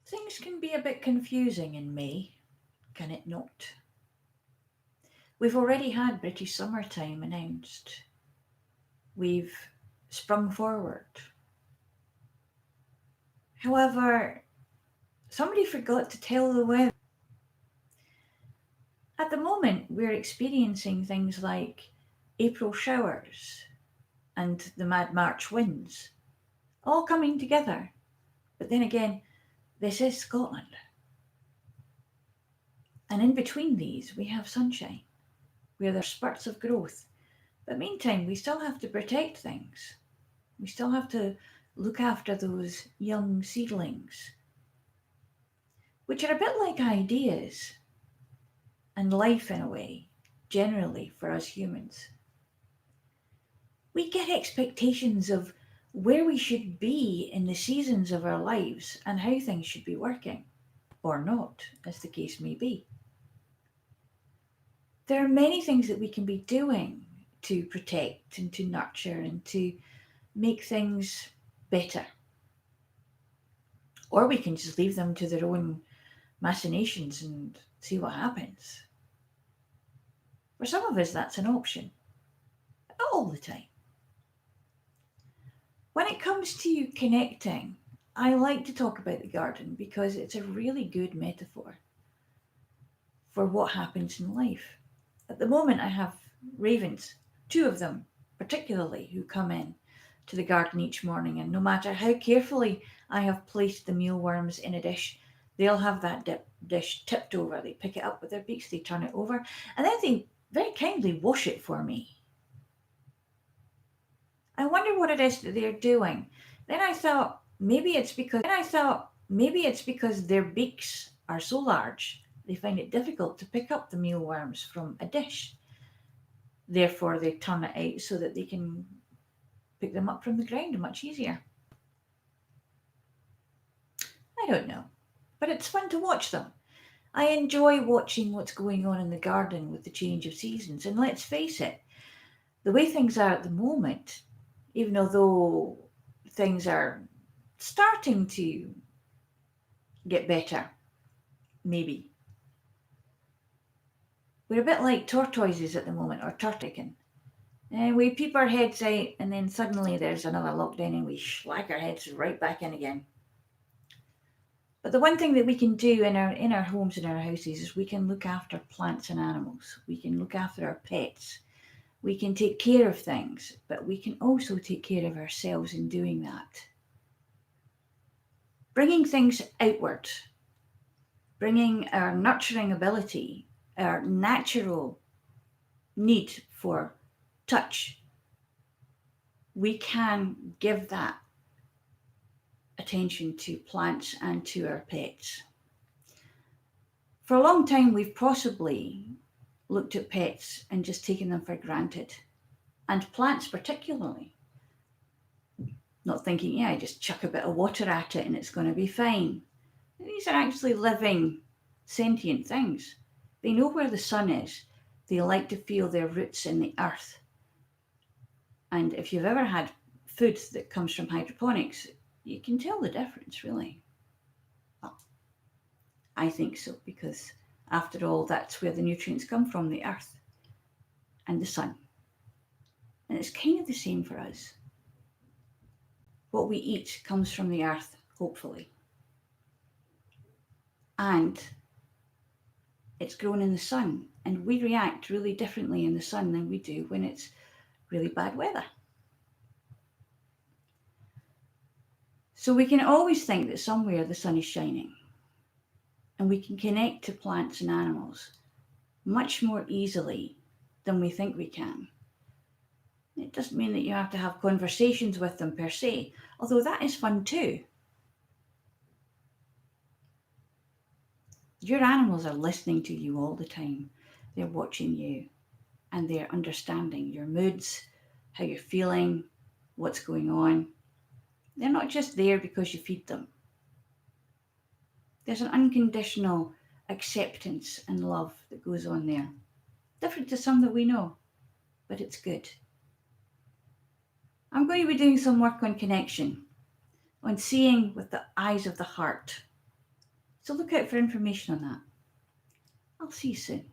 Things can be a bit confusing in May, can it not? We've already had British summertime announced. We've sprung forward. However, somebody forgot to tell the weather. At the moment, we're experiencing things like April showers and the mad March winds, all coming together. But then again, this is Scotland. And in between these, we have sunshine, where there's spurts of growth. But meantime, we still have to protect things. We still have to look after those young seedlings, which are a bit like ideas and life in a way, generally for us humans. We get expectations of where we should be in the seasons of our lives and how things should be working, or not, as the case may be. There are many things that we can be doing to protect and to nurture and to make things better. Or we can just leave them to their own machinations and see what happens. For some of us, that's an option. Not all the time. When it comes to connecting, I like to talk about the garden because it's a really good metaphor for what happens in life. At the moment, I have ravens, two of them particularly, who come in to the garden each morning, and no matter how carefully I have placed the mealworms in a dish, they'll have that dish tipped over. They pick it up with their beaks, they turn it over, and then they very kindly wash it for me. I wonder what it is that they're doing. Then I thought maybe it's because their beaks are so large they find it difficult to pick up the mealworms from a dish. Therefore, they turn it out so that they can pick them up from the ground much easier. I don't know, but it's fun to watch them. I enjoy watching what's going on in the garden with the change of seasons. And let's face it, the way things are at the moment, even although things are starting to get better, maybe. We're a bit like tortoises at the moment, or turtlekin. And we peep our heads out, and then suddenly there's another lockdown, and we slack our heads right back in again. But the one thing that we can do in our homes, in our houses, is we can look after plants and animals. We can look after our pets. We can take care of things, but we can also take care of ourselves in doing that. Bringing things outward, bringing our nurturing ability, our natural need for touch, we can give that attention to plants and to our pets. For a long time, we've possibly looked at pets and just taken them for granted, and plants particularly. Not thinking, yeah, I just chuck a bit of water at it and it's going to be fine. These are actually living, sentient things. They know where the sun is. They like to feel their roots in the earth. And if you've ever had food that comes from hydroponics, you can tell the difference, really. Well, I think so, because after all, that's where the nutrients come from, the earth and the sun. And it's kind of the same for us. What we eat comes from the earth, hopefully. And it's grown in the sun. And we react really differently in the sun than we do when it's really bad weather. So we can always think that somewhere the sun is shining. And we can connect to plants and animals much more easily than we think we can. It doesn't mean that you have to have conversations with them per se, although that is fun too. Your animals are listening to you all the time. They're watching you and they're understanding your moods, how you're feeling, what's going on. They're not just there because you feed them. There's an unconditional acceptance and love that goes on there. Different to some that we know, but it's good. I'm going to be doing some work on connection, on seeing with the eyes of the heart, So look out for information on that. I'll see you soon.